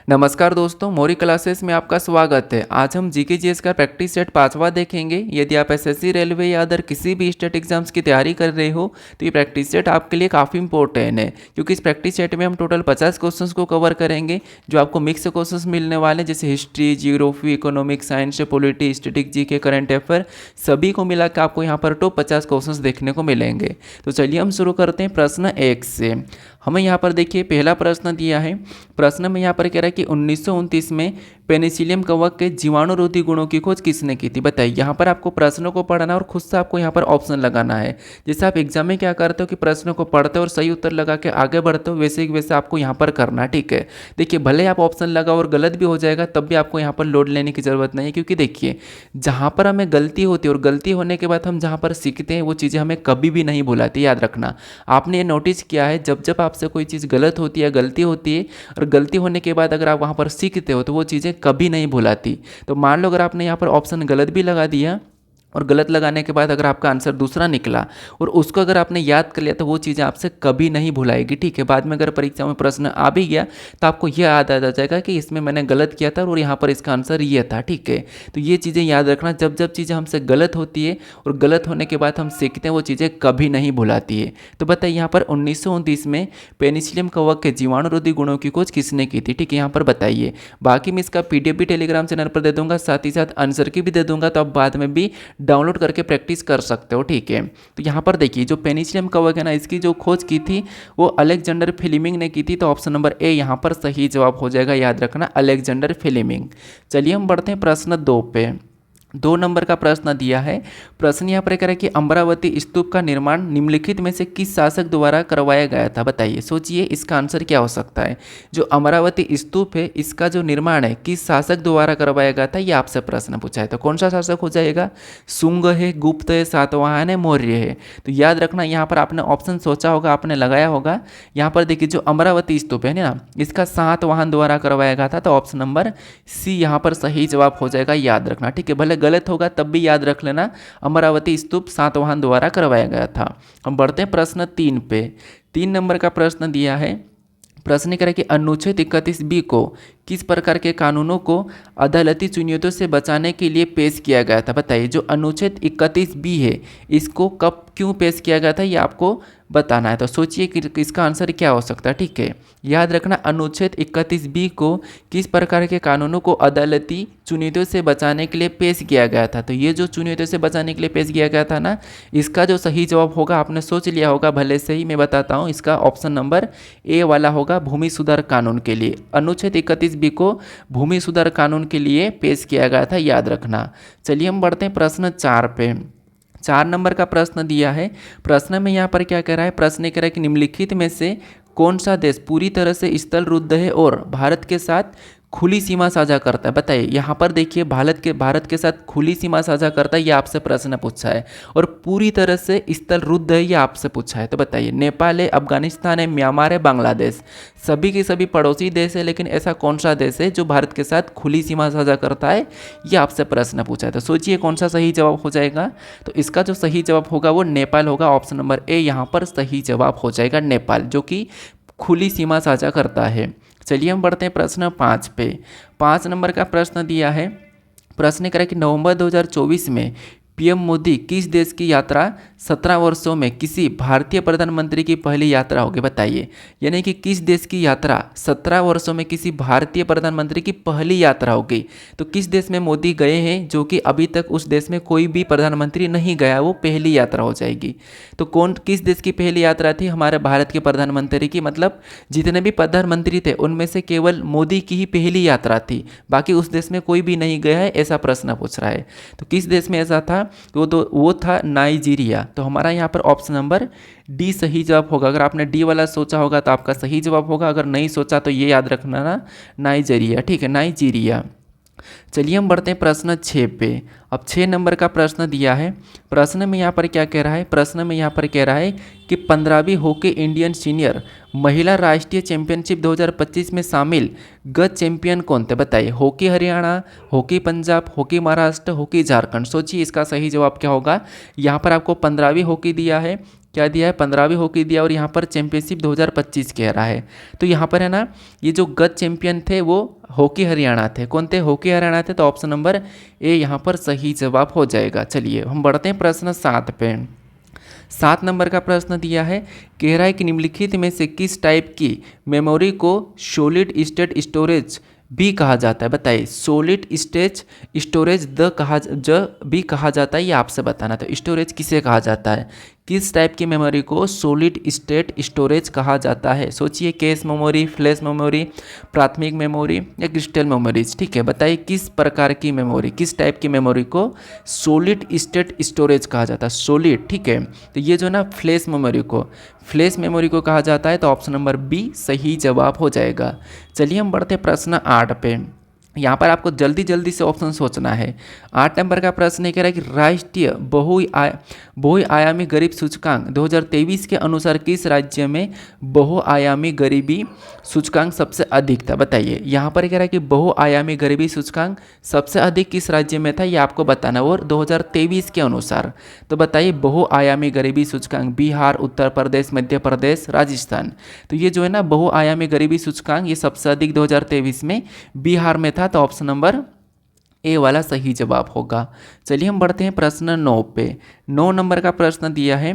नमस्कार दोस्तों, मौरी क्लासेस में आपका स्वागत है। आज हम जीके जीएस का प्रैक्टिस सेट 5वां देखेंगे। यदि आप एसएससी, रेलवे या अदर किसी भी स्टेट एग्जाम्स की तैयारी कर रहे हो तो ये प्रैक्टिस सेट आपके लिए काफ़ी इंपॉर्टेंट है, क्योंकि इस प्रैक्टिस सेट में हम टोटल 50 क्वेश्चंस को कवर करेंगे, जो आपको मिक्स क्वेश्चंस मिलने वाले हैं, जैसे history, geography, economics, science, polity, static, GK, current affair, सभी को मिला के आपको यहाँ पर टॉप 50 क्वेश्चंस देखने को मिलेंगे। तो चलिए हम शुरू करते हैं प्रश्न 1 से। हमें यहाँ पर देखिए पहला प्रश्न दिया है। प्रश्न में यहाँ पर कह रहा है कि 1929 में पेनिसिलियम कवक के जीवाणुरोधी गुणों की खोज किसने की थी। बताइए, यहाँ पर आपको प्रश्नों को पढ़ना और खुद से आपको यहाँ पर ऑप्शन लगाना है। जैसे आप एग्जाम में क्या करते हो कि प्रश्नों को पढ़ते हो और सही उत्तर लगा के आगे बढ़ते हो, वैसे ही वैसे आपको यहाँ पर करना है। ठीक है, देखिए भले आप ऑप्शन लगाओ और गलत भी हो जाएगा तब भी आपको यहाँ पर लोड लेने की ज़रूरत नहीं है, क्योंकि देखिए जहाँ पर हमें गलती होती है और गलती होने के बाद हम जहाँ पर सीखते हैं वो चीज़ें हमें कभी भी नहीं भुलाती। याद रखना, आपने ये नोटिस किया है, जब जब आपसे कोई चीज़ गलत होती है, गलती होती है और गलती होने के बाद अगर आप वहाँ पर सीखते हो तो वो चीज़ें कभी नहीं भुलाती। तो मान लो अगर आपने यहाँ पर ऑप्शन गलत भी लगा दिया और गलत लगाने के बाद अगर आपका आंसर दूसरा निकला और उसको अगर आपने याद कर लिया तो वो चीज़ें आपसे कभी नहीं भुलाएगी। ठीक है, बाद में अगर परीक्षा में प्रश्न आ भी गया तो आपको यह याद आ जाएगा कि इसमें मैंने गलत किया था और यहाँ पर इसका आंसर ये था। ठीक है, तो ये चीज़ें याद रखना, जब जब चीज़ें हमसे गलत होती है और गलत होने के बाद हम सीखते हैं वो चीज़ें कभी नहीं भुलाती है। तो बताइए यहाँ पर 1929 में पेनिसिलियम कवक के जीवाणुरोधी गुणों की खोज किसने की थी। ठीक है, यहाँ पर बताइए। बाकी मैं इसका पीडीएफ भी टेलीग्राम चैनल पर दे दूंगा, साथ ही साथ आंसर की भी दे दूंगा, तो आप बाद में भी डाउनलोड करके प्रैक्टिस कर सकते हो। ठीक है, तो यहाँ पर देखिए जो पेनिसिलियम कवक है ना, इसकी जो खोज की थी वो अलेक्जेंडर फ्लेमिंग ने की थी। तो ऑप्शन नंबर ए यहाँ पर सही जवाब हो जाएगा। याद रखना, अलेक्जेंडर फ्लेमिंग। चलिए हम बढ़ते हैं प्रश्न 2 पे। 2 नंबर का प्रश्न दिया है। प्रश्न यहाँ पर कह रहा है कि अमरावती स्तूप का निर्माण निम्नलिखित में से किस शासक द्वारा करवाया गया था। बताइए, सोचिए इसका आंसर क्या हो सकता है। जो अमरावती स्तूप है इसका जो निर्माण है किस शासक द्वारा करवाया गया था, ये आपसे प्रश्न पूछा है। तो कौन सा शासक हो जाएगा? शुंग है, गुप्त है, सातवाहन है, मौर्य है। तो याद रखना, यहाँ पर आपने ऑप्शन सोचा होगा, आपने लगाया होगा। यहाँ पर देखिए जो अमरावती स्तूप है ना, इसका सातवाहन द्वारा करवाया गया था। तो ऑप्शन नंबर सी यहाँ पर सही जवाब हो जाएगा। याद रखना, ठीक है, भले गलत होगा तब भी याद रख लेना, अमरावती स्तूप सातवाहन द्वारा करवाया गया था। हम बढ़ते हैं प्रश्न 3 पे। 3 नंबर का प्रश्न दिया है। प्रश्न कह रहा है कि अनुच्छेद 31B को किस प्रकार के कानूनों को अदालती चुनौतियों से बचाने के लिए पेश किया गया था। बताइए, जो अनुच्छेद 31B है इसको कब क्यों पेश किया गया था, ये आपको बताना है। तो सोचिए कि इसका आंसर क्या हो सकता है। ठीक है, याद रखना, अनुच्छेद 31B को किस प्रकार के कानूनों को अदालती चुनौतियों से बचाने के लिए पेश किया गया था। तो ये जो चुनौतियों से बचाने के लिए पेश किया गया था ना, इसका जो सही जवाब होगा, आपने सोच लिया होगा, भले से ही मैं बताता हूँ, इसका ऑप्शन नंबर ए वाला होगा, भूमि सुधार कानून के लिए। अनुच्छेद 31B को भूमि सुधार कानून के लिए पेश किया गया था। याद रखना। चलिए हम बढ़ते हैं प्रश्न 4 पे। 4 नंबर का प्रश्न दिया है। प्रश्न में यहाँ पर क्या कह रहा है? प्रश्न कह रहा है कि निम्नलिखित में से कौन सा देश पूरी तरह से स्थल रुद्ध है और भारत के साथ खुली सीमा साझा करता है। बताइए, यहाँ पर देखिए भारत के साथ खुली सीमा साझा करता है, ये आपसे प्रश्न पूछा है, और पूरी तरह से स्थल रुद्ध है, ये आपसे पूछा है। तो बताइए, नेपाल है, अफगानिस्तान है, म्यांमार है, बांग्लादेश, सभी के सभी पड़ोसी देश है, लेकिन ऐसा कौन सा देश है जो भारत के साथ खुली सीमा साझा करता है, ये आपसे प्रश्न पूछा है। तो सोचिए कौन सा सही जवाब हो जाएगा। तो इसका जो सही जवाब होगा वो नेपाल होगा। ऑप्शन नंबर ए यहाँ पर सही जवाब हो जाएगा, नेपाल, जो कि खुली सीमा साझा करता है। चलिए हम बढ़ते हैं प्रश्न 5 पे। 5 नंबर का प्रश्न दिया है। प्रश्न करें कि नवंबर 2024 में पीएम मोदी किस देश की यात्रा 17 वर्षों में किसी भारतीय प्रधानमंत्री की पहली यात्रा होगी। बताइए, यानी कि किस देश की यात्रा 17 वर्षों में किसी भारतीय प्रधानमंत्री की पहली यात्रा होगी। तो किस देश में मोदी गए हैं जो कि अभी तक उस देश में कोई भी प्रधानमंत्री नहीं गया, वो पहली यात्रा हो जाएगी। तो किस देश की पहली यात्रा थी? हमारे भारत के प्रधानमंत्री की, मतलब जितने भी प्रधानमंत्री थे उनमें से केवल मोदी की ही पहली यात्रा थी, बाकी उस देश में कोई भी नहीं गया है, ऐसा प्रश्न पूछ रहा है। तो किस देश में ऐसा था? वो था नाइजीरिया। तो हमारा यहाँ पर ऑप्शन नंबर डी सही जवाब होगा। अगर आपने डी वाला सोचा होगा तो आपका सही जवाब होगा, अगर नहीं सोचा तो ये याद रखना ना, नाइजीरिया। ठीक है, नाइजीरिया। चलिए हम बढ़ते हैं प्रश्न 6 पे। अब 6 नंबर का प्रश्न दिया है। प्रश्न में यहाँ पर क्या कह रहा है? प्रश्न में यहाँ पर कह रहा है कि 15वीं हॉकी इंडियन सीनियर महिला राष्ट्रीय चैंपियनशिप 2025 में शामिल गत चैंपियन कौन थे। बताइए, hockey Haryana, hockey Punjab, hockey Maharashtra, hockey Jharkhand. सोचिए इसका सही जवाब क्या होगा। यहाँ पर आपको 15वीं हॉकी दिया है, क्या दिया है? 15वीं हॉकी दिया, और यहाँ पर चैंपियनशिप 2025 कह रहा है। तो यहाँ पर है ना, ये जो गत चैंपियन थे वो हॉकी हरियाणा थे। कौन थे? हॉकी हरियाणा थे। तो ऑप्शन नंबर ए यहाँ पर सही जवाब हो जाएगा। चलिए हम बढ़ते हैं प्रश्न 7 पे। 7 नंबर का प्रश्न दिया है, कह रहा है कि निम्नलिखित में से किस टाइप की मेमोरी को सॉलिड स्टेट स्टोरेज भी कहा जाता है? बताइए, सॉलिड स्टेट स्टोरेज भी कहा जाता है, ये आपसे बताना। तो स्टोरेज किसे कहा जाता है? किस टाइप की मेमोरी को सॉलिड स्टेट स्टोरेज कहा जाता है? सोचिए, कैश मेमोरी, फ्लैश मेमोरी, प्राथमिक मेमोरी या क्रिस्टल मेमोरीज। ठीक है, बताइए किस प्रकार की मेमोरी, किस टाइप की मेमोरी को सॉलिड स्टेट स्टोरेज कहा जाता है? सॉलिड। ठीक है, तो ये जो ना फ्लैश मेमोरी को कहा जाता है। तो ऑप्शन नंबर बी सही जवाब हो जाएगा। चलिए हम बढ़ते प्रश्न 8 पे। यहाँ पर आपको जल्दी जल्दी से ऑप्शन सोचना है। 8 नंबर का प्रश्न ये कह रहा है कि राष्ट्रीय बहुआयामी गरीब सूचकांक 2023 के अनुसार किस राज्य में बहुआयामी गरीबी सूचकांक सबसे अधिक था? बताइए, यहाँ पर कह रहा है कि बहुआयामी गरीबी सूचकांक सबसे अधिक किस राज्य में था, ये आपको बताना, और 2023 के अनुसार। तो बताइए, बहुआयामी गरीबी सूचकांक बिहार, उत्तर प्रदेश, मध्य प्रदेश, राजस्थान। तो ये जो है ना बहुआयामी गरीबी सूचकांक, ये सबसे अधिक 2023 में बिहार में था। तो ऑप्शन नंबर ए वाला सही जवाब होगा। चलिए हम बढ़ते हैं प्रश्न 9 पे। 9 नंबर का प्रश्न दिया है।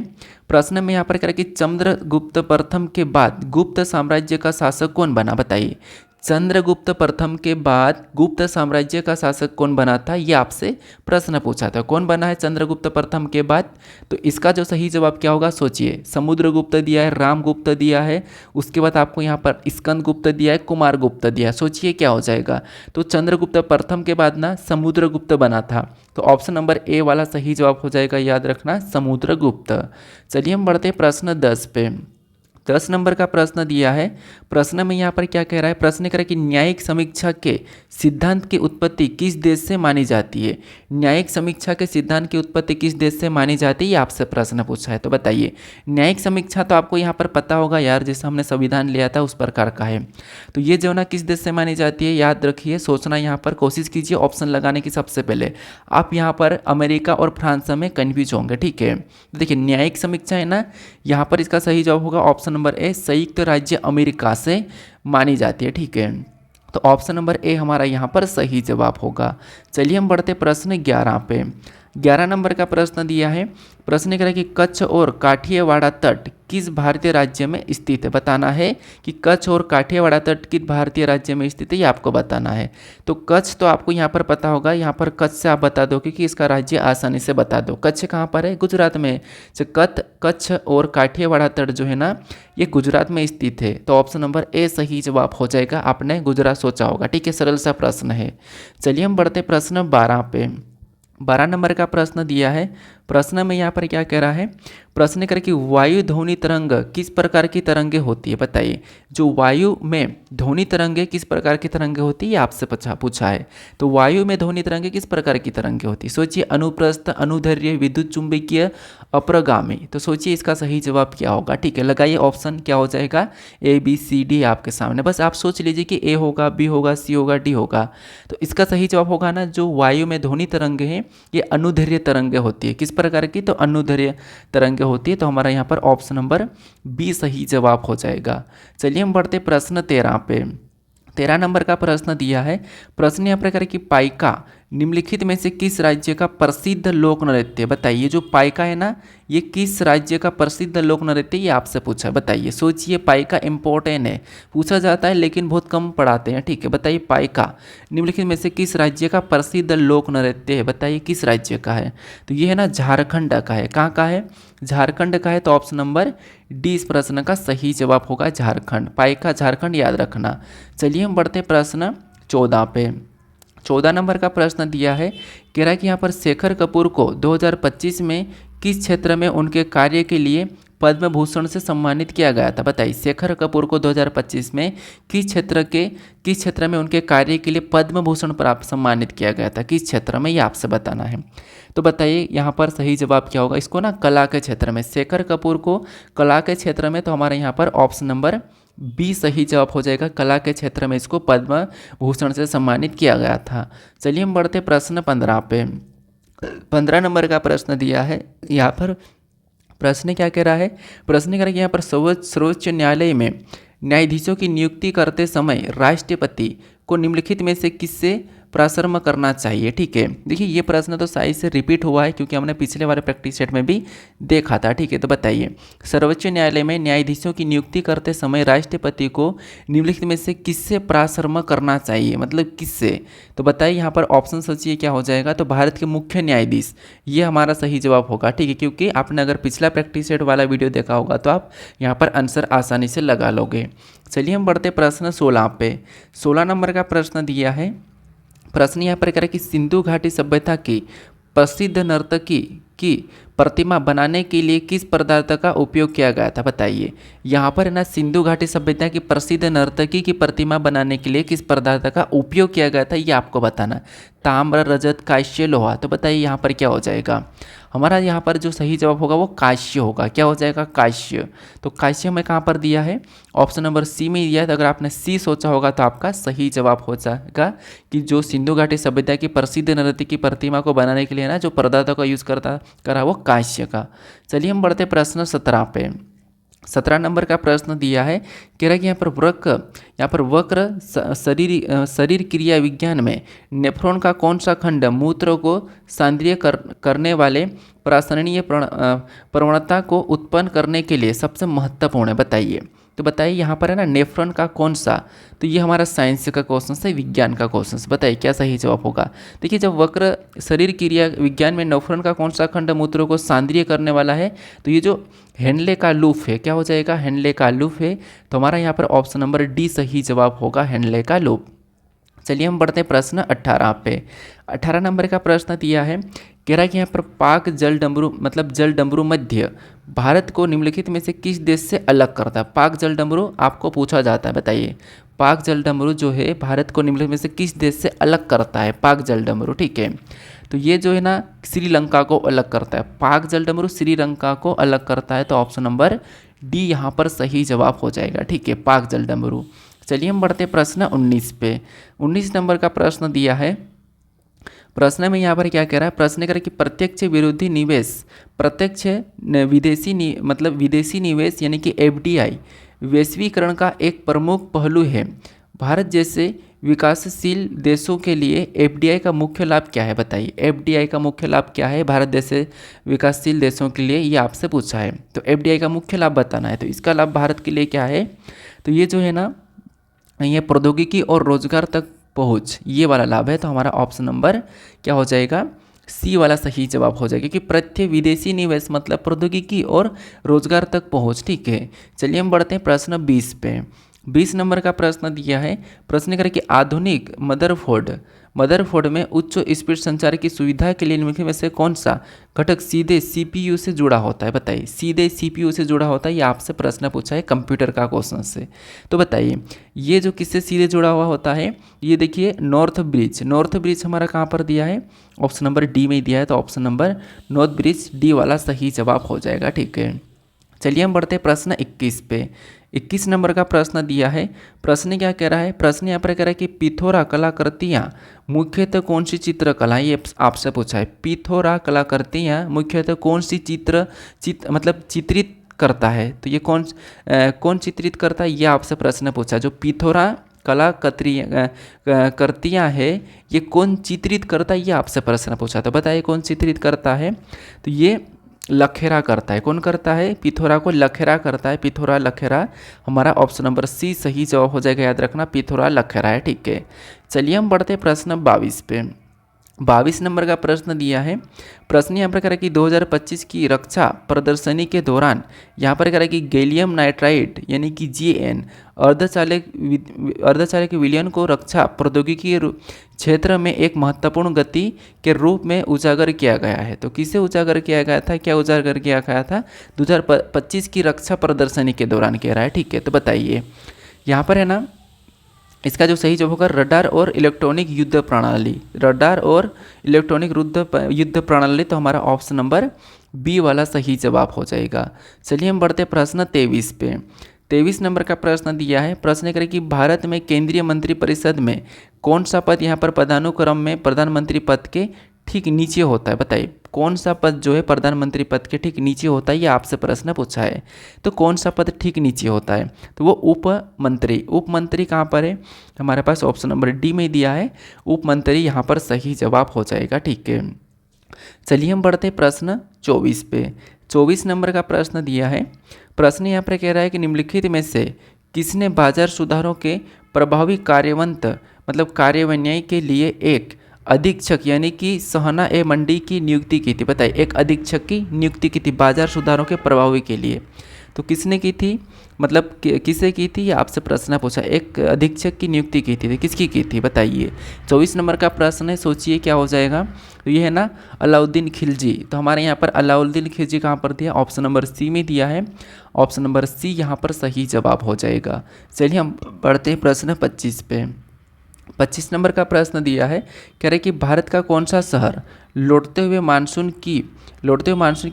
प्रश्न में यहाँ पर कह रहा है कि चंद्रगुप्त प्रथम के बाद गुप्त साम्राज्य का शासक कौन बना? बताइए, चंद्रगुप्त प्रथम के बाद गुप्त साम्राज्य का शासक कौन बना था, ये आपसे प्रश्न पूछा था। कौन बना है चंद्रगुप्त प्रथम के बाद? तो इसका जो सही जवाब क्या होगा? सोचिए, समुद्रगुप्त दिया है, रामगुप्त दिया है, उसके बाद आपको यहाँ पर स्कंदगुप्त दिया है, कुमारगुप्त दिया है। सोचिए क्या हो जाएगा? तो चंद्रगुप्त प्रथम के बाद ना समुद्रगुप्त बना था। तो ऑप्शन नंबर ए वाला सही जवाब हो जाएगा, याद रखना, समुद्रगुप्त। चलिए हम बढ़ते प्रश्न 10 पे। 10 नंबर का प्रश्न दिया है। प्रश्न में यहाँ पर क्या कह रहा है? प्रश्न कह रहा है कि न्यायिक समीक्षा के सिद्धांत की उत्पत्ति किस देश से मानी जाती है? न्यायिक समीक्षा के सिद्धांत की उत्पत्ति किस देश से मानी जाती है, ये आपसे प्रश्न पूछा है। तो बताइए, न्यायिक समीक्षा तो आपको यहाँ पर पता होगा यार, जैसे हमने संविधान लिया था उस प्रकार का है। तो ये जो ना किस देश से मानी जाती है, याद रखिए, सोचना यहाँ पर कोशिश कीजिए ऑप्शन लगाने की। सबसे पहले आप यहाँ पर अमेरिका और फ्रांस में कन्फ्यूज होंगे। ठीक है, देखिए न्यायिक समीक्षा है ना, यहाँ पर इसका सही जवाब होगा ऑप्शन नंबर ए, संयुक्त राज्य अमेरिका से मानी जाती है। ठीक है, तो ऑप्शन नंबर ए हमारा यहाँ पर सही जवाब होगा। चलिए हम बढ़ते प्रश्न 11 पे। 11 नंबर का प्रश्न दिया है। प्रश्न कह रहा है कि कच्छ और काठियावाड़ तट किस भारतीय राज्य में स्थित है? बताना है कि कच्छ और काठियावाड़ तट किस भारतीय राज्य में स्थित है, ये आपको बताना है। तो कच्छ तो आपको यहाँ पर पता होगा, यहाँ पर कच्छ से आप बता दो कि इसका राज्य आसानी से बता दो। कच्छ कहाँ पर है? गुजरात में। तो कच्छ और काठियावाड़ तट जो है ना, ये गुजरात में स्थित है। तो ऑप्शन नंबर ए सही जवाब हो जाएगा। आपने गुजरात सोचा होगा। ठीक है, सरल सा प्रश्न है। चलिए हम बढ़ते प्रश्न 12 पे। 12 नंबर का प्रश्न दिया है। प्रश्न में यहाँ पर क्या कह रहा है? प्रश्न कर कि वायु ध्वनि तरंग किस प्रकार की तरंगे होती है? बताइए, जो वायु में ध्वनि तरंगे किस प्रकार की तरंगे होती है, आपसे पूछा है। तो वायु में ध्वनि तरंगे किस प्रकार की तरंगे होती है? सोचिए, अनुप्रस्थ, अनुदैर्घ्य, विद्युत चुंबकीय, अपरगामी। तो सोचिए इसका सही जवाब क्या होगा। ठीक है, लगाइए ऑप्शन, क्या हो जाएगा? ए बी सी डी आपके सामने। बस आप सोच लीजिए कि ए होगा, बी होगा, सी होगा, डी होगा। तो इसका सही जवाब होगा ना, जो वायु में ध्वनि तरंगे हैं ये अनुदैर्घ्य तरंगे होती है। किस प्रकार की? तो अनुदैर्घ्य तरंगे होती है। तो हमारा यहाँ पर ऑप्शन नंबर बी सही जवाब हो जाएगा। चलिए हम बढ़ते प्रश्न 13 पे। 13 नंबर का प्रश्न दिया है। प्रश्न यहाँ प्रकार की पाइका निम्नलिखित में से किस राज्य का प्रसिद्ध लोक नृत्य? बताइए, जो पाइका है ना, ये किस राज्य का प्रसिद्ध लोक नृत्य, ये आपसे पूछा है। बताइए, सोचिए, पाइका इम्पोर्टेंट है, पूछा जाता है लेकिन बहुत कम पढ़ाते हैं। ठीक है, बताइए पाइका निम्नलिखित में से किस राज्य का प्रसिद्ध लोक नृत्य है? बताइए किस राज्य का है? तो ये है ना झारखंड का है। कहाँ का है? झारखंड का है। तो ऑप्शन नंबर डी इस प्रश्न का सही जवाब होगा, झारखंड। पाइका झारखंड, याद रखना। चलिए हम बढ़ते प्रश्न 14 पे। 14 नंबर का प्रश्न दिया है। कह रहा है कि यहाँ पर शेखर कपूर को 2025 में किस क्षेत्र में उनके कार्य के लिए पद्म भूषण से सम्मानित किया गया था? बताइए, शेखर कपूर को 2025 में किस क्षेत्र में उनके कार्य के लिए पद्म भूषण प्राप्त सम्मानित किया गया था? किस क्षेत्र में, ये आपसे बताना है। तो बताइए यहाँ पर सही जवाब क्या होगा? इसको ना कला के क्षेत्र में, शेखर कपूर को कला के क्षेत्र में। तो हमारे यहाँ पर ऑप्शन नंबर बी सही जवाब हो जाएगा। कला के क्षेत्र में इसको पद्म भूषण से सम्मानित किया गया था। चलिए हम बढ़ते प्रश्न 15 पे। 15 नंबर का प्रश्न दिया है। यहाँ पर प्रश्न क्या कह रहा है? प्रश्न कह रहा है कि यहाँ पर सर्वोच्च न्यायालय में न्यायाधीशों की नियुक्ति करते समय राष्ट्रपति को निम्नलिखित में से किससे प्रारंभ करना चाहिए। ठीक है, देखिए ये प्रश्न तो शायद से रिपीट हुआ है क्योंकि हमने पिछले वाले प्रैक्टिस सेट में भी देखा था। ठीक है, तो बताइए सर्वोच्च न्यायालय में न्यायाधीशों की नियुक्ति करते समय राष्ट्रपति को निम्नलिखित में से किससे प्रारंभ करना चाहिए, मतलब किससे। तो बताइए यहाँ पर ऑप्शन सोचिए क्या हो जाएगा। तो भारत के मुख्य न्यायाधीश, ये हमारा सही जवाब होगा। ठीक है, क्योंकि आपने अगर पिछला प्रैक्टिस सेट वाला वीडियो देखा होगा तो आप यहाँ पर आंसर आसानी से लगा लोगे। चलिए हम बढ़ते प्रश्न 16 पे। 16 नंबर का प्रश्न दिया है। प्रश्न यहाँ पर करें कि सिंधु घाटी सभ्यता की प्रसिद्ध नर्तकी की प्रतिमा बनाने के लिए किस पदार्थ का उपयोग किया गया था। बताइए यहाँ पर है ना, सिंधु घाटी सभ्यता की प्रसिद्ध नर्तकी की प्रतिमा बनाने के लिए किस पदार्थ का उपयोग किया गया था, ये आपको बताना। ताम्र, रजत, कांस्य, लोहा। तो बताइए यहाँ पर क्या हो जाएगा। हमारा यहाँ पर जो सही जवाब होगा वो कांस्य होगा। क्या हो जाएगा, कांस्य। तो कांस्य हमें कहाँ पर दिया है, ऑप्शन नंबर सी में दिया है। तो अगर आपने सी सोचा होगा तो आपका सही जवाब हो जाएगा कि जो सिंधु घाटी सभ्यता की प्रसिद्ध नर्तकी की प्रतिमा को बनाने के लिए ना जो पदार्थों का यूज़ करा वो कांस्य का। चलिए हम बढ़ते प्रश्न 17 पे। 17 नंबर का प्रश्न दिया है, कह रहा है कि यहाँ पर वक्र शरीर क्रिया विज्ञान में नेफ्रॉन का कौन सा खंड मूत्र को सांद्रीय करने वाले प्रासरणीय प्रवणता को उत्पन्न करने के लिए सबसे महत्वपूर्ण है। बताइए। तो बताइए यहाँ पर है ना, नेफ्रॉन का कौन सा। तो ये हमारा साइंस का क्वेश्चन है, विज्ञान का क्वेश्चन। बताइए क्या सही जवाब होगा। देखिए जब वक्र शरीर क्रिया विज्ञान में नेफ्रॉन का कौन सा खंड मूत्र को सांद्रीय करने वाला है, तो ये जो हेनले का लूप है, क्या हो जाएगा, हेनले का लूप है। तो हमारा यहाँ पर ऑप्शन नंबर डी सही जवाब होगा, हेनले का लूप। चलिए हम बढ़ते हैं प्रश्न 18 पे। 18 नंबर का प्रश्न दिया है, कह रहा है कि यहाँ पर पाक जल डमरू मतलब जल डमरू मध्य भारत को निम्नलिखित में से किस देश से अलग करता है। पाक जल डमरू आपको पूछा जाता है। बताइए पाक जल डमरू जो है भारत को निम्नलिखित में से किस देश से अलग करता है, पाक जल डमरू। ठीक है, तो ये जो है ना श्रीलंका को अलग करता है। पाक जल डमरू श्रीलंका को अलग करता है। तो ऑप्शन नंबर डी यहाँ पर सही जवाब हो जाएगा। ठीक है, पाक जल डमरू। चलिए हम बढ़ते प्रश्न 19 पे। 19 नंबर का प्रश्न दिया है। प्रश्न में यहाँ पर क्या कह रहा है, प्रश्न कर कि प्रत्यक्ष विरोधी निवेश, प्रत्यक्ष विदेशी निवेश यानी कि एफडीआई वैश्वीकरण का एक प्रमुख पहलू है। भारत जैसे विकासशील देशों के लिए एफडीआई का मुख्य लाभ क्या है। बताइए एफडीआई का मुख्य लाभ क्या है भारत जैसे विकासशील देशों के लिए, ये आपसे पूछा है। तो एफडीआई का मुख्य लाभ बताना है। तो इसका लाभ भारत के लिए क्या है, तो ये जो है ना, ये प्रौद्योगिकी और रोजगार तक पहुंच, ये वाला लाभ है। तो हमारा ऑप्शन नंबर क्या हो जाएगा, सी वाला सही जवाब हो जाएगा, क्योंकि प्रत्यक्ष विदेशी निवेश मतलब प्रौद्योगिकी और रोजगार तक पहुंच। ठीक है, चलिए हम बढ़ते हैं प्रश्न 20 पे। 20 नंबर का प्रश्न दिया है। प्रश्न करें कि आधुनिक मदरबोर्ड में उच्च स्पीड संचार की सुविधा के लिए निम्नलिखित में से कौन सा घटक सीधे सीपीयू से जुड़ा होता है। बताइए सीधे सीपीयू से जुड़ा होता है, ये आपसे प्रश्न पूछा है कंप्यूटर का क्वेश्चन से। तो बताइए ये जो किससे सीधे जुड़ा हुआ होता है, ये देखिए नॉर्थ ब्रिज हमारा कहाँ पर दिया है, ऑप्शन नंबर डी में दिया है। तो option number north bridge D वाला सही जवाब हो जाएगा। ठीक है, चलिए हम बढ़ते हैं प्रश्न 21 पे। 21 नंबर का प्रश्न दिया है। प्रश्न क्या कह रहा है, प्रश्न यहाँ पर कह रहा है कि पिथोरा कलाकृतियाँ मुख्यतः कौन सी चित्रकला, ये आपसे पूछा है। पिथोरा कलाकृतियाँ मुख्यतः कौन सी चित्रित करता है। तो ये कौन चित्रित करता है, ये आपसे प्रश्न पूछा। जो पिथोरा कलाकृतियाँ है ये कौन चित्रित करता है, ये आपसे प्रश्न पूछा। तो बताइए कौन चित्रित करता है। तो ये लखेरा करता है। कौन करता है, पिथोरा को लखेरा करता है। पिथोरा लखेरा, हमारा ऑप्शन नंबर सी सही जवाब हो जाएगा। याद रखना पिथोरा लखेरा है। ठीक है, चलिए हम बढ़ते प्रश्न 22 पे। 22 नंबर का प्रश्न दिया है। प्रश्न यहाँ पर कह रहा है कि 2025 की रक्षा प्रदर्शनी के दौरान यहाँ पर कह रहा है कि गैलियम नाइट्राइड यानी कि GN अर्धचालक विलयन को रक्षा प्रौद्योगिकी क्षेत्र में एक महत्वपूर्ण गति के रूप में उजागर किया गया है। तो किसे उजागर किया गया था, क्या उजागर किया गया था 2025 की रक्षा प्रदर्शनी के दौरान कह रहा है। ठीक है, तो बताइए यहाँ पर है ना, इसका जो सही जवाब होगा रडार और इलेक्ट्रॉनिक युद्ध प्रणाली, रडार और इलेक्ट्रॉनिक युद्ध प्रणाली। तो हमारा ऑप्शन नंबर बी वाला सही जवाब हो जाएगा। चलिए हम बढ़ते प्रश्न 23 पे। 23 नंबर का प्रश्न दिया है। प्रश्न करें कि भारत में केंद्रीय मंत्रिपरिषद में कौन सा पद यहाँ पर पदानुक्रम में प्रधानमंत्री पद के ठीक नीचे होता है? बताइए कौन सा पद जो है प्रधानमंत्री पद के ठीक नीचे होता है, ये आपसे प्रश्न पूछा है। तो कौन सा पद ठीक नीचे होता है? तो वो उप मंत्री। उप मंत्री कहाँ पर है? हमारे पास ऑप्शन नंबर डी में दिया है, उप मंत्री यहाँ पर सही जवाब हो जाएगा। ठीक है, चलिए हम बढ़ते हैं प्रश्न 24 पे। 24 नंबर का प्रश्न दिया है। प्रश्न यहाँ पर कह रहा है कि निम्नलिखित में से किसने बाजार सुधारों के प्रभावी कार्यान्वयन के लिए एक अधीक्षक यानी कि सहना ए मंडी की नियुक्ति की थी? बताइए, एक अधीक्षक की नियुक्ति की थी बाजार सुधारों के प्रभावी के लिए। तो किसने की थी, मतलब किसे की थी, ये आपसे प्रश्न पूछा। एक अधीक्षक की नियुक्ति की थी, किसकी की थी बताइए। 24 नंबर का प्रश्न है, सोचिए क्या हो जाएगा। तो ये है ना अलाउद्दीन खिलजी। तो हमारे यहाँ पर अलाउद्दीन खिलजी कहाँ पर दिया? ऑप्शन नंबर सी में दिया है। ऑप्शन नंबर सी यहाँ पर सही जवाब हो जाएगा। चलिए हम बढ़ते हैं प्रश्न 25 पे। 25 नंबर का प्रश्न दिया है, कह रहे कि भारत का कौन सा शहर लौटते हुए मानसून की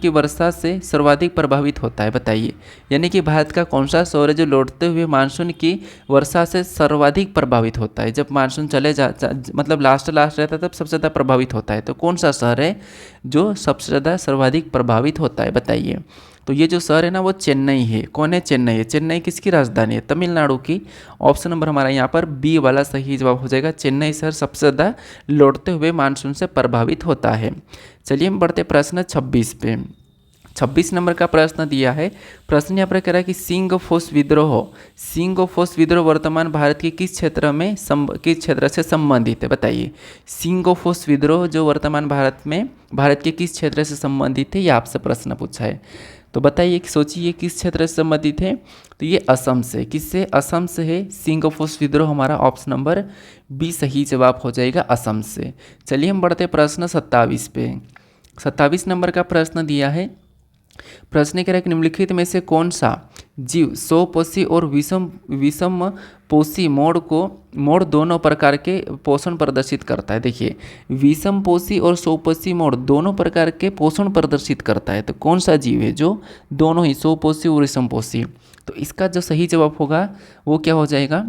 वर्षा से सर्वाधिक प्रभावित होता है? बताइए, यानी कि भारत का कौन सा शहर है जो लौटते हुए मानसून की वर्षा से सर्वाधिक प्रभावित होता है? जब मानसून चले मतलब लास्ट रहता है तब सबसे ज़्यादा प्रभावित होता है। तो कौन सा शहर है जो सबसे ज़्यादा सर्वाधिक प्रभावित होता है? बताइए। तो ये जो शहर है ना वो चेन्नई है। कौन है? चेन्नई है। चेन्नई किसकी राजधानी है? तमिलनाडु की। ऑप्शन नंबर हमारा यहाँ पर बी वाला सही जवाब हो जाएगा। चेन्नई शहर सबसे ज़्यादा लौटते हुए मानसून से प्रभावित होता है। चलिए हम बढ़ते प्रश्न 26 पे। 26 नंबर का प्रश्न दिया है। प्रश्न यहाँ पर कह रहा है कि सिंगफोस विद्रोह वर्तमान भारत के किस क्षेत्र से संबंधित है? बताइए, सिंगफोस विद्रोह जो वर्तमान भारत के किस क्षेत्र से संबंधित है, ये आपसे प्रश्न पूछा है। तो बताइए कि सोचिए किस क्षेत्र से संबंधित है। तो ये असम से। किससे? असम से है सिंगफोस विद्रोह। हमारा ऑप्शन नंबर बी सही जवाब हो जाएगा, असम से। चलिए हम बढ़ते प्रश्न 27 पे। 27 नंबर का प्रश्न दिया है। प्रश्न कह रहा है कि निम्नलिखित में से कौन सा जीव स्वपोषी और विषम पोषी मोड दोनों प्रकार के पोषण प्रदर्शित करता है? देखिए, विषम पोषी और स्वपोषी मोड दोनों प्रकार के पोषण प्रदर्शित करता है। तो कौन सा जीव है जो दोनों ही स्वपोषी और विषम पोषी? तो इसका जो सही जवाब होगा वो क्या हो जाएगा?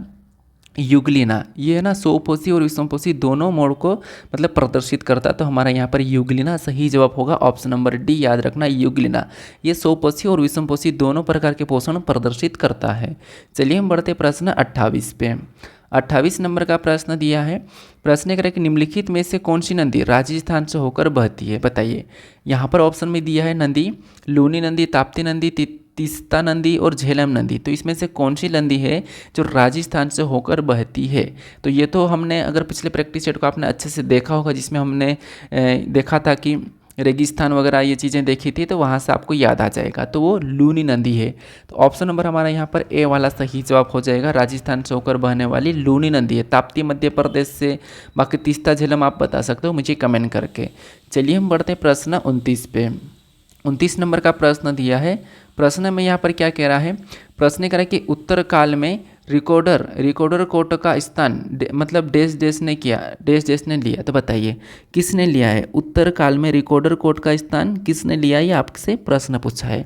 युगलिना। ये है ना स्वपोषी और विषमपोषी दोनों मोड को मतलब प्रदर्शित करता है। तो हमारा यहाँ पर युगलिना सही जवाब होगा। ऑप्शन नंबर डी याद रखना, युगलिना। ये स्वपोषी और विषमपोषी दोनों प्रकार के पोषण प्रदर्शित करता है। चलिए हम बढ़ते प्रश्न 28 पे। 28 नंबर का प्रश्न दिया है। प्रश्न करें कि निम्नलिखित में से कौन सी नदी राजस्थान से होकर बहती है? बताइए। यहाँ पर ऑप्शन में दिया है नदी, लूनी नदी, ताप्ती नदी, तीस्ता नदी और झेलम नदी। तो इसमें से कौन सी नदी है जो राजस्थान से होकर बहती है? तो ये तो हमने अगर पिछले प्रैक्टिस सेट को आपने अच्छे से देखा होगा, जिसमें हमने देखा था कि रेगिस्तान वगैरह ये चीज़ें देखी थी, तो वहाँ से आपको याद आ जाएगा। तो वो लूनी नदी है। तो ऑप्शन नंबर हमारा यहाँ पर ए वाला सही जवाब हो जाएगा। राजस्थान से होकर बहने वाली लूनी नदी है। ताप्ती मध्य प्रदेश से, बाकी तीस्ता झेलम आप बता सकते हो मुझे कमेंट करके। चलिए हम बढ़ते प्रश्न 29 पे। 29 नंबर का प्रश्न दिया है। प्रश्न में यहाँ पर क्या कह रहा है? प्रश्न कह रहा है कि उत्तर काल में रिकॉर्डर कोर्ट का स्थान मतलब देश ने लिया। तो बताइए किसने लिया है? उत्तर काल में रिकॉर्डर कोर्ट का स्थान किसने लिया है? ये आपसे प्रश्न पूछा है।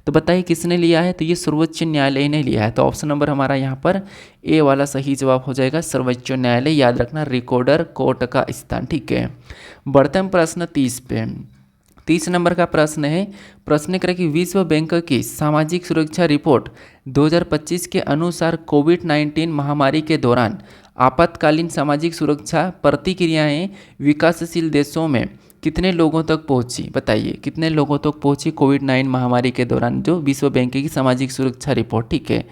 तो बताइए किसने लिया है? तो ये सर्वोच्च न्यायालय ने लिया है। तो ऑप्शन नंबर हमारा यहाँ पर ए वाला सही जवाब हो जाएगा, सर्वोच्च न्यायालय। याद रखना, रिकॉर्डर कोर्ट का स्थान। ठीक है, बढ़ते हम प्रश्न 30 पे। 30 नंबर का प्रश्न है। प्रश्न करें कि विश्व बैंक की सामाजिक सुरक्षा रिपोर्ट 2025 के अनुसार कोविड-19 महामारी के दौरान आपातकालीन सामाजिक सुरक्षा प्रतिक्रियाएं विकासशील देशों में कितने लोगों तक पहुंची? बताइए कितने लोगों तक पहुंची कोविड-19 महामारी के दौरान जो विश्व बैंक की सामाजिक सुरक्षा रिपोर्ट। ठीक है,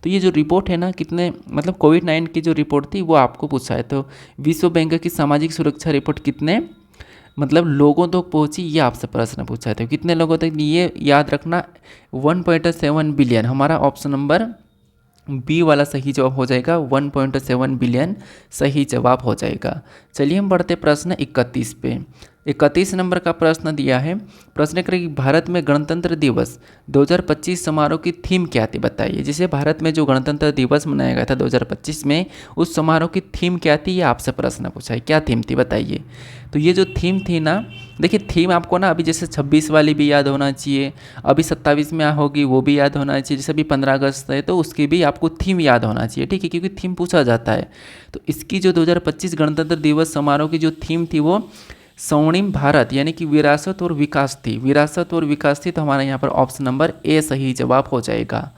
तो ये जो रिपोर्ट है ना, कितने मतलब कोविड-19 की जो रिपोर्ट थी वो आपको पूछा है। तो विश्व बैंक की सामाजिक सुरक्षा रिपोर्ट कितने मतलब लोगों तक पहुंची, ये आपसे प्रश्न पूछा है। तो कितने लोगों तक? ये याद रखना 1.7 बिलियन। हमारा ऑप्शन नंबर बी वाला सही जवाब हो जाएगा, 1.7 बिलियन सही जवाब हो जाएगा। चलिए हम बढ़ते प्रश्न 31 पे। 31 नंबर का प्रश्न दिया है। प्रश्न करें कि भारत में गणतंत्र दिवस 2025 समारोह की थीम क्या थी? बताइए। जैसे भारत में जो गणतंत्र दिवस मनाया गया था 2025 में, उस समारोह की थीम क्या थी? ये आपसे प्रश्न पूछा है। क्या थीम थी बताइए। तो ये जो थीम थी ना, देखिए थीम आपको ना अभी जैसे 26 वाली भी याद होना चाहिए, अभी 27 में होगी वो भी याद होना चाहिए, जैसे अभी 15 अगस्त है तो उसकी भी आपको थीम याद होना चाहिए। ठीक है, क्योंकि थीम पूछा जाता है। तो इसकी जो 2025 गणतंत्र दिवस समारोह की जो थीम थी वो स्वर्णिम भारत यानी कि विरासत और विकास थी। विरासत और विकास थी, तो हमारा यहाँ पर ऑप्शन नंबर ए सही जवाब हो जाएगा।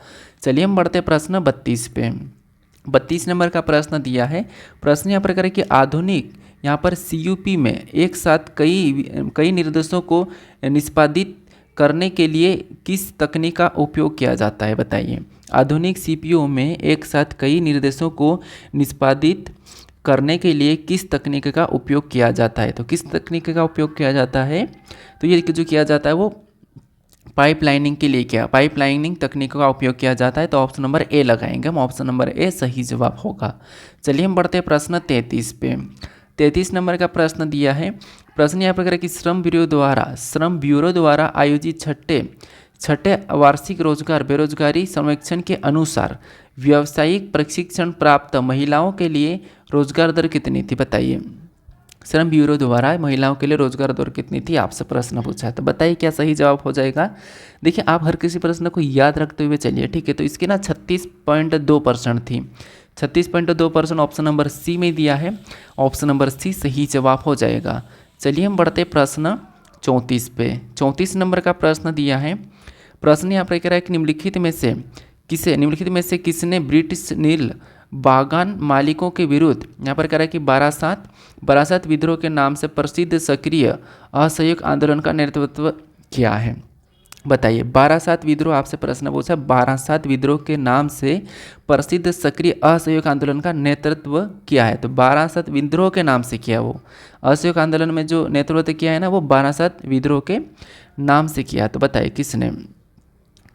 चलिए हम बढ़ते प्रश्न 32 पे। 32 नंबर का प्रश्न दिया है। प्रश्न यहाँ पर करें कि आधुनिक यहाँ पर सीयूपी में एक साथ कई निर्देशों को निष्पादित करने के लिए किस तकनीक का उपयोग किया जाता है, बताइए। आधुनिक सीपीयू में एक साथ कई निर्देशों को निष्पादित करने के लिए किस तकनीक का उपयोग किया जाता है, तो किस तकनीक का उपयोग किया जाता है, तो ये जो किया जाता है वो पाइपलाइनिंग के लिए क्या पाइपलाइनिंग तकनीकों का उपयोग किया जाता है, तो ऑप्शन नंबर ए लगाएंगे हम। ऑप्शन नंबर ए सही जवाब होगा। चलिए हम बढ़ते हैं प्रश्न 33 पे। 33 नंबर का प्रश्न दिया है। प्रश्न यहाँ पर कि श्रम ब्यूरो द्वारा आयोजित छठे वार्षिक रोजगार बेरोजगारी सर्वेक्षण के अनुसार व्यावसायिक प्रशिक्षण प्राप्त महिलाओं के लिए रोजगार दर कितनी थी, बताइए। श्रम ब्यूरो द्वारा महिलाओं के लिए रोजगार दर कितनी थी, आपसे प्रश्न पूछा है, तो बताइए क्या सही जवाब हो जाएगा। देखिए आप हर किसी प्रश्न को याद रखते हुए चलिए, ठीक है। तो इसकी ना 36.2% थी। 36.2% ऑप्शन नंबर सी में दिया है। ऑप्शन नंबर सी सही जवाब हो जाएगा। चलिए हम बढ़ते प्रश्न 34 पे। 34 नंबर का प्रश्न दिया है। प्रश्न यहाँ पर कह रहा है कि निम्नलिखित में से किसने ब्रिटिश नील बागान मालिकों के विरुद्ध, यहाँ पर कह रहा है कि बारासात विद्रोह के नाम से प्रसिद्ध सक्रिय असहयोग आंदोलन का नेतृत्व किया है, बताइए। बारासात विद्रोह आपसे प्रश्न पूछा, बारासात विद्रोह के नाम से प्रसिद्ध सक्रिय असहयोग आंदोलन का नेतृत्व किया है, तो बारासात विद्रोह के नाम से किया। वो असहयोग आंदोलन में जो नेतृत्व किया है ना, वो बारासात विद्रोह के नाम से किया, तो बताइए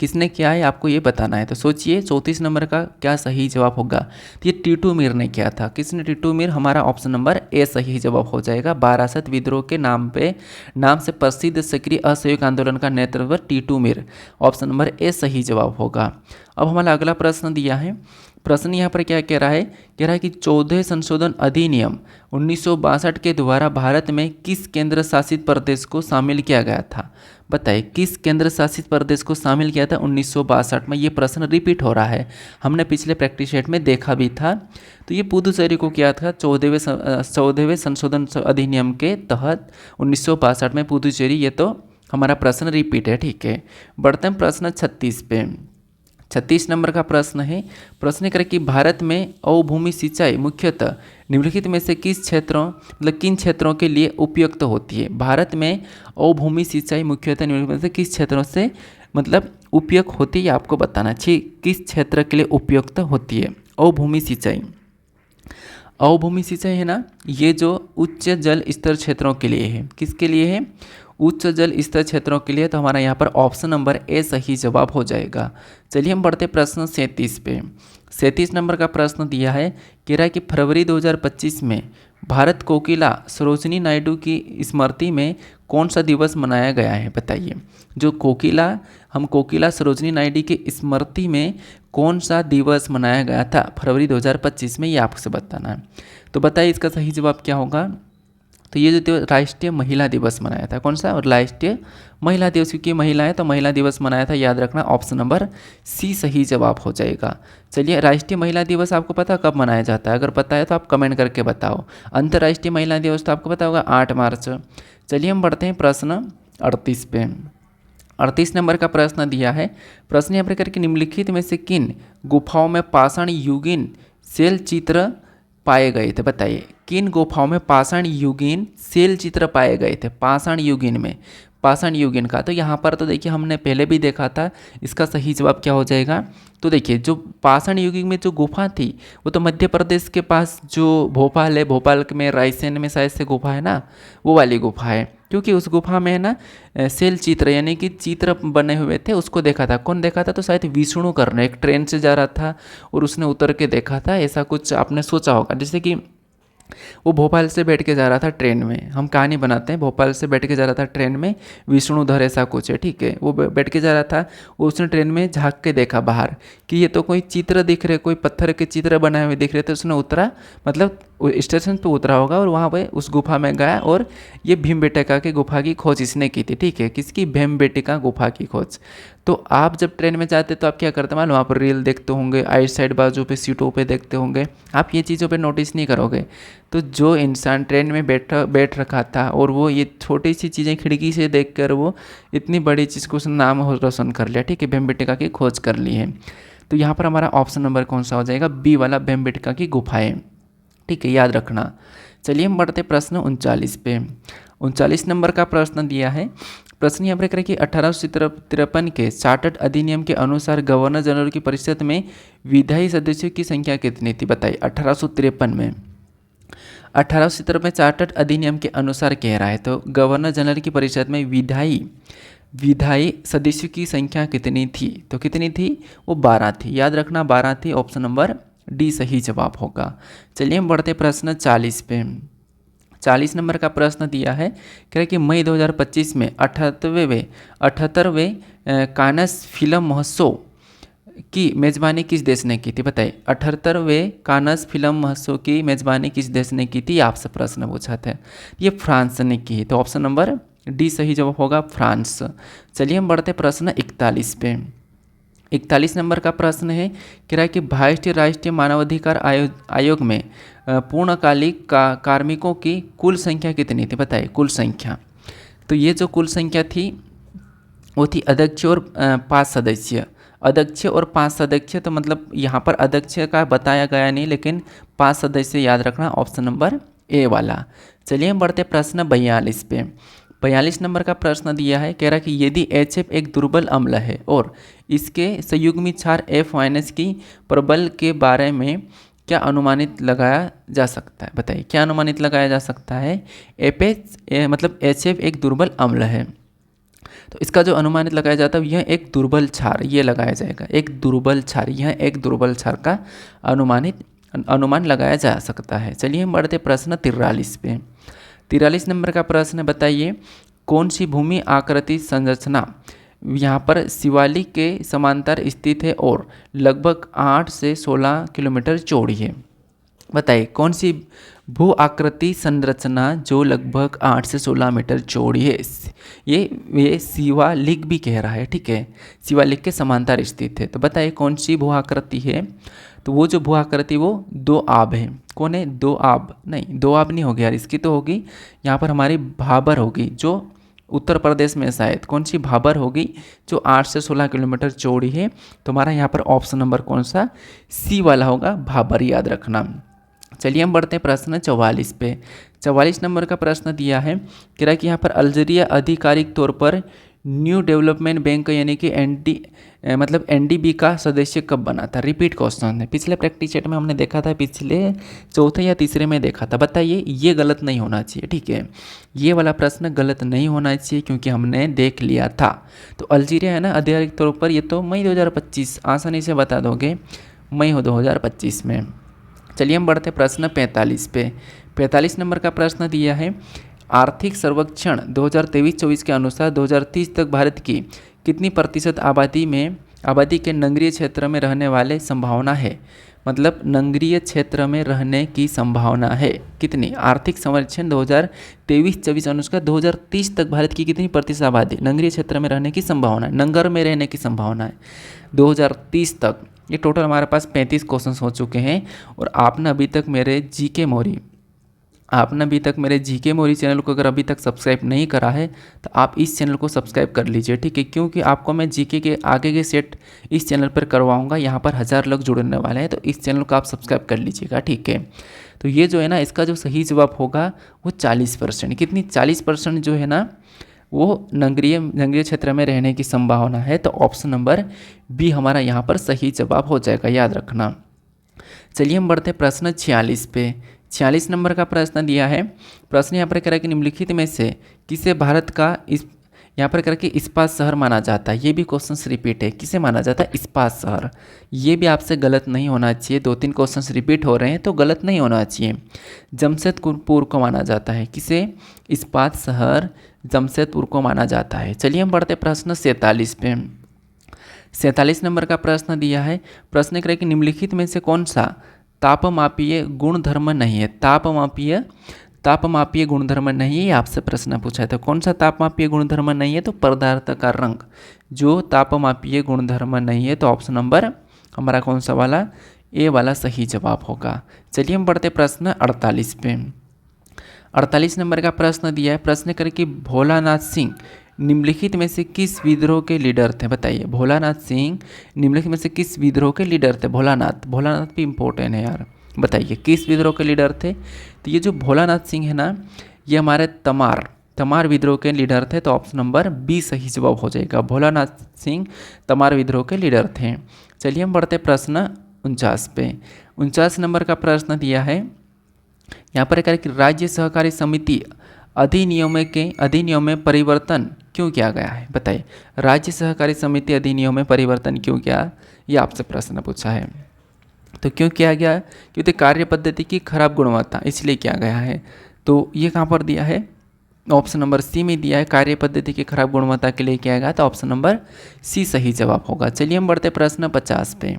किसने किया है, आपको ये बताना है। तो सोचिए 34 नंबर का क्या सही जवाब होगा। तो ये टीटू मीर ने किया था। किसने? टीटू मीर। हमारा ऑप्शन नंबर ए सही जवाब हो जाएगा। बारासात विद्रोह के नाम से प्रसिद्ध सक्रिय असहयोग आंदोलन का नेतृत्व Titu Mir. Option number A सही जवाब होगा। अब हमारा अगला प्रश्न दिया है। प्रश्न यहाँ पर क्या कह रहा है कि 14 संशोधन अधिनियम 1962 के द्वारा भारत में किस केंद्र शासित प्रदेश को शामिल किया गया था, बताइए। किस केंद्र शासित प्रदेश को शामिल किया था 1962 में? ये प्रश्न रिपीट हो रहा है, हमने पिछले प्रैक्टिस सेट में देखा भी था। तो ये पुदुचेरी को किया था 14वें संशोधन अधिनियम के तहत 1962 में पुदुचेरी। ये तो हमारा प्रश्न रिपीट है, ठीक है। बढ़ते हैं प्रश्न 36 पे। 36 नंबर का प्रश्न है। प्रश्न करें कि भारत में अवभूमि सिंचाई मुख्यतः निम्नलिखित में से किन क्षेत्रों के लिए उपयुक्त होती है। भारत में अवभूमि सिंचाई मुख्यतः निम्नलिखित में से किस क्षेत्रों से उपयुक्त होती है, आपको बताना चाहिए किस क्षेत्र के लिए उपयुक्त होती है अवभूमि सिंचाई। अवभूमि सिंचाई है ना, ये जो उच्च जल स्तर क्षेत्रों के लिए है। किसके लिए है? उच्च जल स्तर क्षेत्रों के लिए। तो हमारा यहाँ पर ऑप्शन नंबर ए सही जवाब हो जाएगा। चलिए हम बढ़ते प्रश्न 37 पे। 37 नंबर का प्रश्न दिया है। कह रहा है कि फरवरी 2025 में भारत कोकिला सरोजिनी नायडू की स्मृति में कौन सा दिवस मनाया गया है, बताइए। जो कोकिला सरोजिनी नायडू की स्मृति में कौन सा दिवस मनाया गया था फरवरी 2025 में, ये आपसे बताना है। तो बताइए इसका सही जवाब क्या होगा। तो ये जो राष्ट्रीय महिला दिवस मनाया था, कौन सा? और राष्ट्रीय महिला दिवस, क्योंकि महिला है तो महिला दिवस मनाया था, याद रखना। ऑप्शन नंबर सी सही जवाब हो जाएगा। चलिए राष्ट्रीय महिला दिवस आपको पता कब मनाया जाता है? अगर पता है तो आप कमेंट करके बताओ। अंतर्राष्ट्रीय महिला दिवस तो आपको पता होगा 8 मार्च। चलिए हम बढ़ते हैं प्रश्न 38 पे। 38 नंबर का प्रश्न दिया है। प्रश्न यहाँ पर करके निम्नलिखित में से किन गुफाओं में पाषाण युगीन शैल चित्र पाए गए थे, बताइए। किन गुफाओं में पाषाण युगीन शैल चित्र पाए गए थे? पाषाण युगीन का तो यहाँ पर तो देखिए हमने पहले भी देखा था। इसका सही जवाब क्या हो जाएगा? तो देखिए जो पाषाण युगीन में जो गुफा थी वो तो मध्य प्रदेश के पास जो भोपाल है, भोपाल में रायसेन में शायद से गुफा है ना, वो वाली गुफा है। क्योंकि उस गुफा में है ना शैल चित्र यानी कि चित्र बने हुए थे, उसको देखा था। कौन देखा था? तो शायद विष्णु करने एक ट्रेन से जा रहा था और उसने उतर के देखा था, ऐसा कुछ आपने सोचा होगा। जैसे कि वो भोपाल से बैठ के जा रहा था ट्रेन में, हम कहानी बनाते हैं, भोपाल से बैठ के जा रहा था ट्रेन में, विष्णुधर ऐसा कुछ है, ठीक है। वो बैठ के जा रहा था, वो उसने ट्रेन में झांक के देखा बाहर कि ये तो कोई चित्र दिख रहे, कोई पत्थर के चित्र बनाए हुए दिख रहे थे। उसने उतरा, मतलब स्टेशन पे उतरा होगा और वहाँ पे उस गुफा में गया और ये भीमबेटका की गुफा की खोज इसने की थी, ठीक है, किसकी, भीमबेटका गुफा की खोज। तो आप जब ट्रेन में जाते तो आप क्या करते मालूम, वहाँ पर रील देखते होंगे, आइट साइड बाजू पे सीटों पे देखते होंगे, आप ये चीज़ों पे नोटिस नहीं करोगे। तो जो इंसान ट्रेन में बैठ रखा था और वो ये छोटी सी चीज़ें खिड़की से देख कर वो इतनी बड़ी चीज़ को उसने नाम रोशन कर लिया, ठीक है, भीमबेटका की खोज कर ली है। तो यहाँ पर हमारा ऑप्शन नंबर कौन सा हो जाएगा, बी वाला, भीमबेटका की गुफाएं, ठीक है, याद रखना। चलिए हम बढ़ते प्रश्न 39 पे। 39 नंबर का प्रश्न दिया है। प्रश्न यहाँ पर करें कि 1853 के चार्टर्ड अधिनियम के अनुसार गवर्नर जनरल की परिषद में विधायी सदस्यों की संख्या कितनी थी, बताइए। 1853 में 1853 में चार्टर्ड अधिनियम के अनुसार कह रहा है, तो गवर्नर जनरल की परिषद में विधायी सदस्यों की संख्या कितनी थी, तो कितनी थी, वो 12 थी, याद रखना 12 थी, ऑप्शन नंबर डी सही जवाब होगा। चलिए हम बढ़ते प्रश्न 40 पे। 40 नंबर का प्रश्न दिया है, कह रहे कि मई 2025 में 78वें कानस फिल्म महोत्सव की मेज़बानी किस देश ने की थी, बताइए। 78वें कानस फिल्म महोत्सव की मेज़बानी किस देश ने की थी, आपसे प्रश्न पूछा था, ये फ्रांस ने की, तो ऑप्शन नंबर डी सही जवाब होगा, फ्रांस। चलिए हम बढ़ते प्रश्न 41 पे। 41 नंबर का प्रश्न है, कह रहा है कि भारतीय राष्ट्रीय मानवाधिकार आयोग में पूर्णकालिक कार्मिकों की कुल संख्या कितनी थी, बताइए, कुल संख्या। तो ये जो कुल संख्या थी वो थी अध्यक्ष और 5 सदस्य, अध्यक्ष और 5 सदस्य, तो मतलब यहाँ पर अध्यक्ष का बताया गया नहीं, लेकिन 5 सदस्य याद रखना, ऑप्शन नंबर ए वाला। चलिए हम बढ़ते प्रश्न 42 पे। 42 नंबर का प्रश्न दिया है, कह रहा कि यदि HF एक दुर्बल अम्ल है और इसके संयुग्मी क्षार F- की प्रबल के बारे में क्या अनुमानित लगाया जा सकता है, बताइए, क्या अनुमानित लगाया जा सकता है। मतलब HF एक दुर्बल अम्ल है, तो इसका जो अनुमानित लगाया जाता है यह एक दुर्बल क्षार, ये लगाया जाएगा, एक दुर्बल क्षार, यह एक दुर्बल क्षार का अनुमान लगाया जा सकता है। चलिए हम बढ़ते प्रश्न 43 पे। 43 नंबर का प्रश्न, बताइए कौन सी भूमि आकृति संरचना यहाँ पर शिवालिक के समांतर स्थित है और लगभग 8 से 16 किलोमीटर चौड़ी है, बताइए कौन सी भू आकृति संरचना जो लगभग 8 से 16 मीटर चौड़ी है। ये शिवालिक भी कह रहा है, ठीक है, शिवालिक के समांतर स्थित है, तो बताइए कौन सी भू आकृति है। तो वो जो भू आकृति वो 2 आब है, कौन है, 2 आब, नहीं 2 आब नहीं होगी यार, इसकी तो होगी यहाँ पर हमारी भाबर होगी, जो उत्तर प्रदेश में शायद, कौन सी, भाबर होगी, जो 8 से 16 किलोमीटर चौड़ी है। तो हमारा यहाँ पर ऑप्शन नंबर कौन सा, सी वाला होगा, भाबर, याद रखना। चलिए हम बढ़ते हैं प्रश्न 44 पे। 44 नंबर का प्रश्न दिया है, कह रहा है कि यहाँ पर अल्जीरिया आधिकारिक तौर पर न्यू डेवलपमेंट बैंक यानी कि NDB का सदस्य कब बना था, रिपीट क्वेश्चन है, पिछले प्रैक्टिस सेट में हमने देखा था, पिछले चौथे या तीसरे में देखा था, बताइए, ये गलत नहीं होना चाहिए, ठीक है, ये वाला प्रश्न गलत नहीं होना चाहिए क्योंकि हमने देख लिया था। तो अल्जीरिया है ना आधिकारिक तौर पर, ये तो मई 2025, आसानी से बता दोगे, मई 2025 में। चलिए हम बढ़ते प्रश्न 45 पे। 45 नंबर का प्रश्न दिया है, आर्थिक सर्वेक्षण 2023-24 के अनुसार 2030 तक भारत की कितनी प्रतिशत आबादी के नगरीय क्षेत्र में रहने वाले संभावना है, मतलब नगरीय क्षेत्र में रहने की संभावना है कितनी। आर्थिक सर्वेक्षण 2023-24 अनुसार 2030 तक भारत की कितनी प्रतिशत आबादी नगरीय क्षेत्र में रहने की संभावना है, नगर में रहने की संभावना है 2030 तक। ये टोटल हमारे पास 35 क्वेश्चन हो चुके हैं और आपने अभी तक मेरे जीके मोरी चैनल को अगर अभी तक सब्सक्राइब नहीं करा है तो आप इस चैनल को सब्सक्राइब कर लीजिए, ठीक है, क्योंकि आपको मैं जीके के आगे के सेट इस चैनल पर करवाऊंगा। यहाँ पर 1000 लोग जुड़ने वाले हैं, तो इस चैनल को आप सब्सक्राइब कर लीजिएगा, ठीक है। तो ये जो है ना, इसका जो सही जवाब होगा वो 40%, कितनी, 40% जो है ना वो नगरीय क्षेत्र में रहने की संभावना है। तो ऑप्शन नंबर बी हमारा यहाँ पर सही जवाब हो जाएगा, याद रखना। चलिए हम बढ़ते प्रश्न 46 पे। 46 नंबर का प्रश्न दिया है, प्रश्न यहाँ पर कह रहा है कि निम्नलिखित में से किसे भारत का यहाँ पर करके इस्पात शहर माना जाता है। ये भी क्वेश्चन रिपीट है, किसे माना जाता है, इस्पात शहर। ये भी आपसे गलत नहीं होना चाहिए, 2-3 क्वेश्चन रिपीट हो रहे हैं तो गलत नहीं होना चाहिए। जमशेदपुर को माना जाता है, किसे, इस्पात शहर जमशेदपुर को माना जाता है। चलिए हम बढ़ते प्रश्न 47 पे। 47 नंबर का प्रश्न दिया है, प्रश्न कह रहा है कि निम्नलिखित में से कौन सा तापमापीय गुणधर्म नहीं है। तापमापीय गुणधर्म नहीं है, आपसे प्रश्न पूछा है। तो कौन सा तापमापीय गुणधर्म नहीं है? तो पदार्थ का रंग जो तापमापीय गुणधर्म नहीं है। तो ऑप्शन नंबर हमारा कौन सा वाला? ए वाला सही जवाब होगा। चलिए हम बढ़ते प्रश्न 48 पे। 48 नंबर का प्रश्न दिया है। प्रश्न कर कि भोलानाथ सिंह निम्नलिखित में से किस विद्रोह के लीडर थे? बताइए, भोलानाथ सिंह निम्नलिखित में से किस विद्रोह के लीडर थे? भोलानाथ भी इम्पोर्टेंट है यार। बताइए किस विद्रोह के लीडर थे? तो ये जो भोलानाथ सिंह है ना, ये हमारे तमार विद्रोह के लीडर थे। तो ऑप्शन नंबर बी सही जवाब हो जाएगा। भोलानाथ सिंह तमार विद्रोह के लीडर थे। चलिए हम बढ़ते प्रश्न 49 पे। 49 नंबर का प्रश्न दिया है यहाँ पर कि राज्य सहकारी समिति अधिनियम में परिवर्तन क्यों किया गया है? बताइए, राज्य सहकारी समिति अधिनियम में परिवर्तन क्यों किया? ये आपसे प्रश्न पूछा है। तो क्यों किया गया? क्योंकि कार्य पद्धति की खराब गुणवत्ता, इसलिए किया गया है। तो ये कहाँ पर दिया है? ऑप्शन नंबर सी में दिया है, कार्य पद्धति की खराब गुणवत्ता के लिए किया गया। तो ऑप्शन नंबर सी सही जवाब होगा। चलिए हम बढ़ते प्रश्न 50 पे।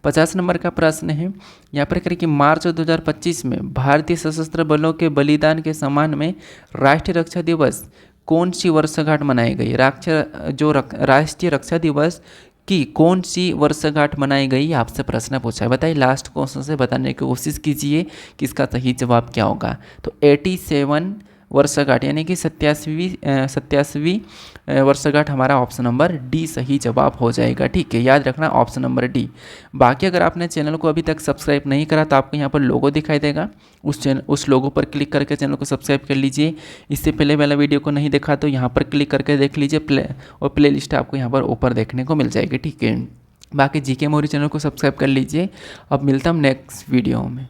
50 नंबर का प्रश्न है यहाँ पर करें कि मार्च 2025 में भारतीय सशस्त्र बलों के बलिदान के सम्मान में राष्ट्रीय रक्षा दिवस कौन सी वर्षगांठ मनाई गई? राष्ट्रीय रक्षा दिवस की कौन सी वर्षगांठ मनाई गई? आपसे प्रश्न पूछा है। बताइए, लास्ट क्वेश्चन से बताने की कोशिश कीजिए कि इसका सही जवाब क्या होगा। तो 87 वर्षगांठ यानी कि 87वीं वर्षगांठ हमारा ऑप्शन नंबर डी सही जवाब हो जाएगा। ठीक है, याद रखना ऑप्शन नंबर डी। बाकी अगर आपने चैनल को अभी तक सब्सक्राइब नहीं करा तो आपको यहाँ पर लोगो दिखाई देगा, उस लोगो पर क्लिक करके चैनल को सब्सक्राइब कर लीजिए। इससे पहले वाला वीडियो को नहीं देखा तो यहाँ पर क्लिक करके देख लीजिए, प्ले लिस्ट आपको यहाँ पर ऊपर देखने को मिल जाएगी। ठीक है, बाकी जीके मोरी चैनल को सब्सक्राइब कर लीजिए। अब मिलता हूँ नेक्स्ट वीडियो में।